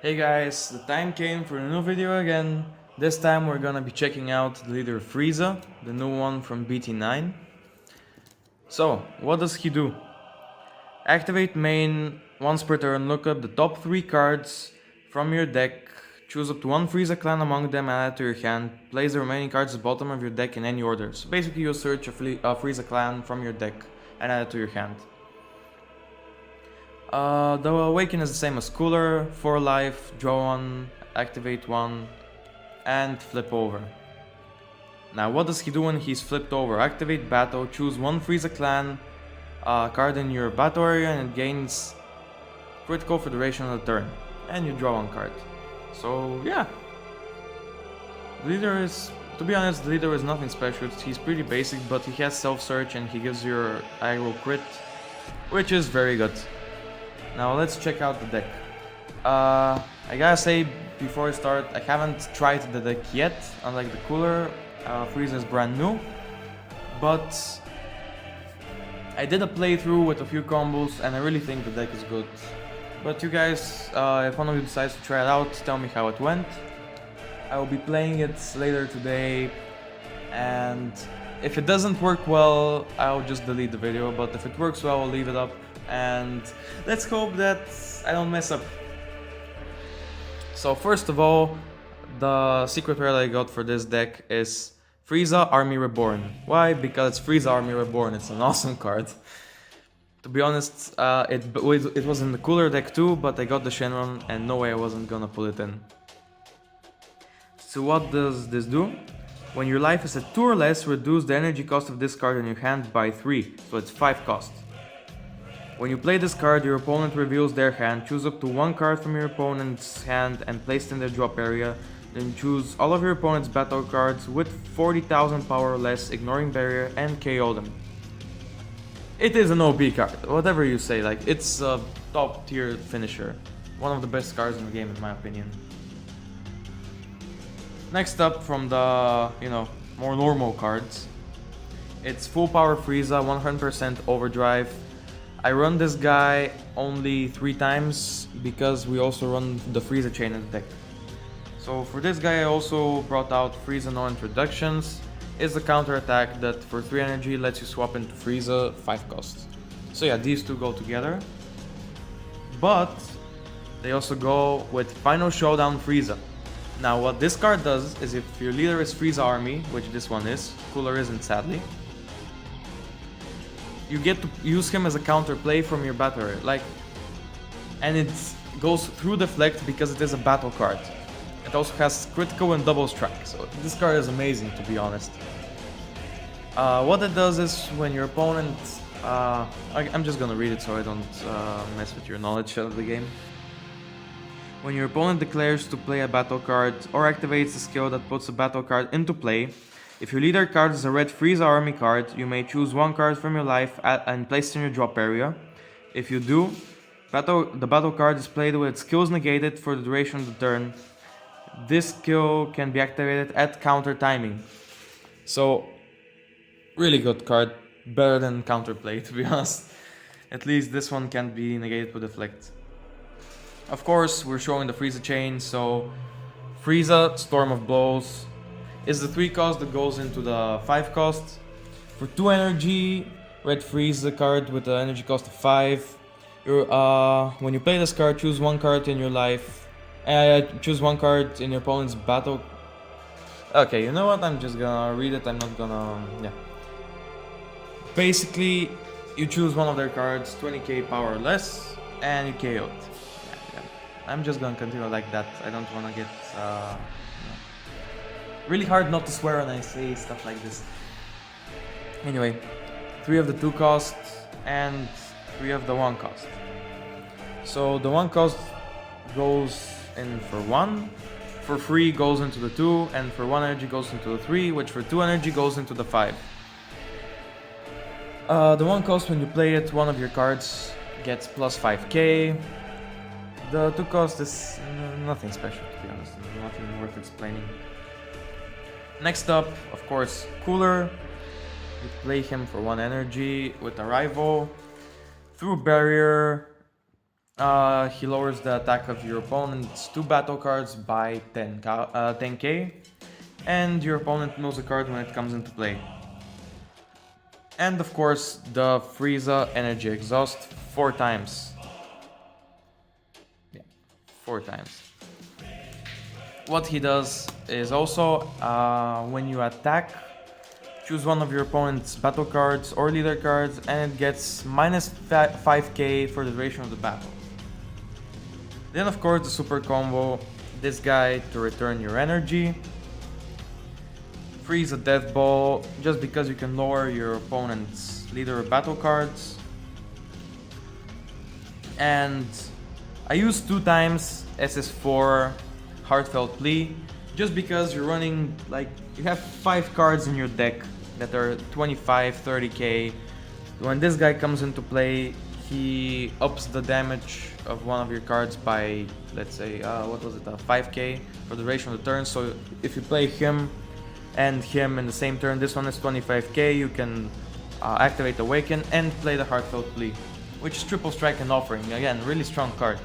Hey guys, the time came for a new video again. This time we're gonna be checking out the leader Freiza, the new one from BT9. So, what does he do? Activate main once per turn, look up the top 3 cards from your deck, choose up to one Freiza clan among them and add it to your hand. Place the remaining cards at the bottom of your deck in any order. So basically you search a Freiza clan from your deck and add it to your hand. The Awaken is the same as Cooler, 4 life, draw 1, activate 1, and flip over. Now what does he do when he's flipped over? Activate Battle, choose one Freiza clan card in your battle area and it gains critical for the duration of the turn. And you draw 1 card. So yeah. The leader is, to be honest, the leader is nothing special. He's pretty basic, but he has self-search and he gives your aggro crit, which is very good. Now let's check out the deck. I gotta say before I start, I haven't tried the deck yet, unlike the Cooler. Freiza is brand new, but I did a playthrough with a few combos and I really think the deck is good. But you guys, if one of you decides to try it out, tell me how it went. I will be playing it later today, and if it doesn't work well, I'll just delete the video, but if it works well, I'll leave it up. And let's hope that I don't mess up. So first of all, the secret rare that I got for this deck is Freiza Army Reborn. Why? Because it's Freiza Army Reborn. It's an awesome card. To be honest, it was in the Cooler deck too, but I got the Shenron and no way I wasn't gonna pull it in. So what does this do? When your life is at 2 or less, reduce the energy cost of this card in your hand by 3, so it's 5 cost. When you play this card, your opponent reveals their hand, choose up to 1 card from your opponent's hand and place it in their drop area, then choose all of your opponent's battle cards with 40,000 power or less, ignoring barrier, and KO them. It is an OP card, whatever you say, like it's a top tier finisher. One of the best cards in the game in my opinion. Next up from the, more normal cards, it's full power Freiza, 100% overdrive. I run this guy only 3 times because we also run the Freiza chain in the deck. So for this guy I also brought out Freiza No Introductions. It's a counter attack that for 3 energy lets you swap into Freiza 5 cost. So yeah, these two go together. But they also go with Final Showdown Freiza. Now what this card does is if your leader is Freiza Army, which this one is, Cooler isn't sadly, you get to use him as a counter play from your battle area, and it goes through deflect because it is a battle card. It also has critical and double strike, so this card is amazing to be honest. What it does is when your opponent, I'm just gonna read it so I don't mess with your knowledge of the game. When your opponent declares to play a battle card or activates a skill that puts a battle card into play, if your leader card is a red Freiza Army card, you may choose 1 card from your life and place it in your drop area. If you do, the battle card is played with its skills negated for the duration of the turn. This skill can be activated at counter timing. So, really good card. Better than counterplay, to be honest. At least this one can be negated with deflect. Of course, we're showing the Freiza chain, so Freiza Storm of Blows is the 3 cost that goes into the 5 cost. For 2 energy, red Freiza card with the energy cost of 5. When you play this card, choose 1 card in your life. Choose 1 card in your opponent's battle. Okay, you know what? I'm just gonna read it. I'm not gonna. Yeah. Basically, you choose one of their cards, 20k power or less, and you KO it. Yeah. I'm just gonna continue like that. I don't wanna get. Really hard not to swear when I say stuff like this. Anyway, 3 of the 2 cost and 3 of the 1 cost. So the 1 cost goes in for 1, for 3 goes into the 2, and for 1 energy goes into the 3, which for 2 energy goes into the 5. The 1 cost, when you play it, one of your cards gets plus 5k. The 2 cost is nothing special, to be honest, nothing worth explaining. Next up, of course, Cooler. You play him for 1 energy with Arrival. Through Barrier, He lowers the attack of your opponent's 2 battle cards by 10k, and your opponent knows a card when it comes into play. And of course, the Freiza energy exhaust 4 times. Yeah, 4 times. What he does is also, when you attack, choose one of your opponent's battle cards or leader cards, and it gets minus 5k for the duration of the battle. Then of course the super combo, this guy to return your energy. Freeze a death ball, just because you can lower your opponent's leader battle cards. And I use 2 times SS4 Heartfelt Plea, just because you're running, like, you have 5 cards in your deck that are 25, 30k. When this guy comes into play, he ups the damage of one of your cards by, let's say, 5k for the duration of the turn. So if you play him and him in the same turn, this one is 25k, you can activate Awaken and play the Heartfelt Plea, which is triple strike and offering. Again, really strong card.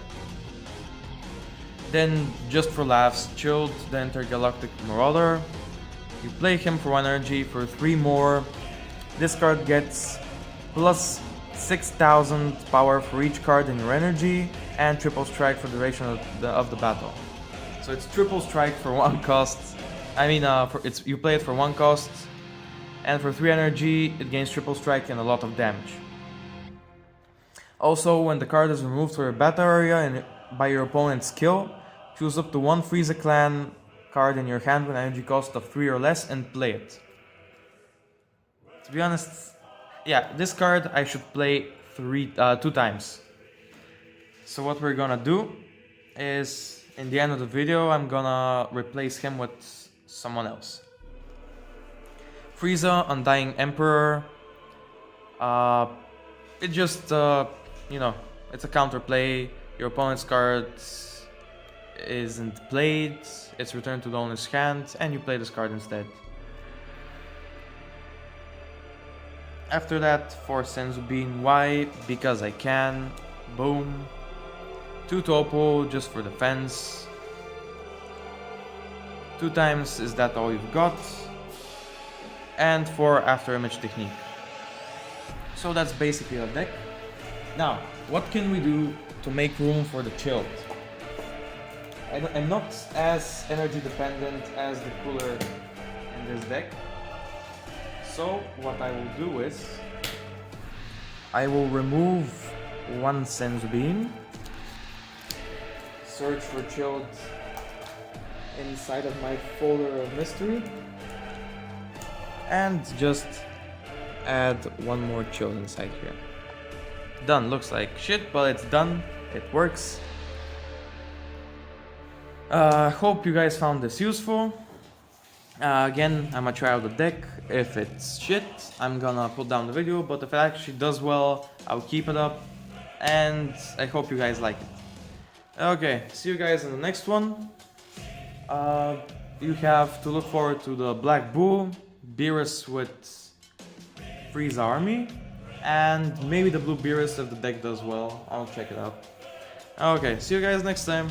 Then, just for laughs, Chilled the Intergalactic Marauder. You play him for 1 energy for 3 more. This card gets plus 6000 power for each card in your energy, and triple strike for the duration of the battle. So it's triple strike for 1 cost. I mean, you play it for 1 cost, and for 3 energy, it gains triple strike and a lot of damage. Also, when the card is removed from your battle area and by your opponent's skill, choose up to 1 Freiza clan card in your hand with an energy cost of 3 or less and play it. To be honest, yeah, this card I should play 2 times. So what we're gonna do is, in the end of the video, I'm gonna replace him with someone else. Freiza, Undying Emperor. It just, it's a counterplay. Your opponent's card isn't played, it's returned to the owner's hand, and you play this card instead. After that, 4 Senzubin. Why? Because I can. Boom. 2 Topo, just for defense. 2 times, is that all you've got? And 4 After Image Technique. So that's basically our deck. Now, what can we do to make room for the Chilled? I'm not as energy dependent as the cooler in this deck. So what I will do is, I will remove 1 Senzubin, search for Chilled inside of my folder of mystery, and just add 1 more Chilled inside here. Done. Looks like shit, but it's done. It works. Hope you guys found this useful. Again, I'm gonna try out the deck. If it's shit, I'm gonna put down the video, but if it actually does well, I'll keep it up. And I hope you guys like it. Okay, see you guys in the next one. You have to look forward to the Black Bull, Beerus with Frieza army, and maybe the Blue Beerus if the deck does well. I'll check it out. Okay, see you guys next time.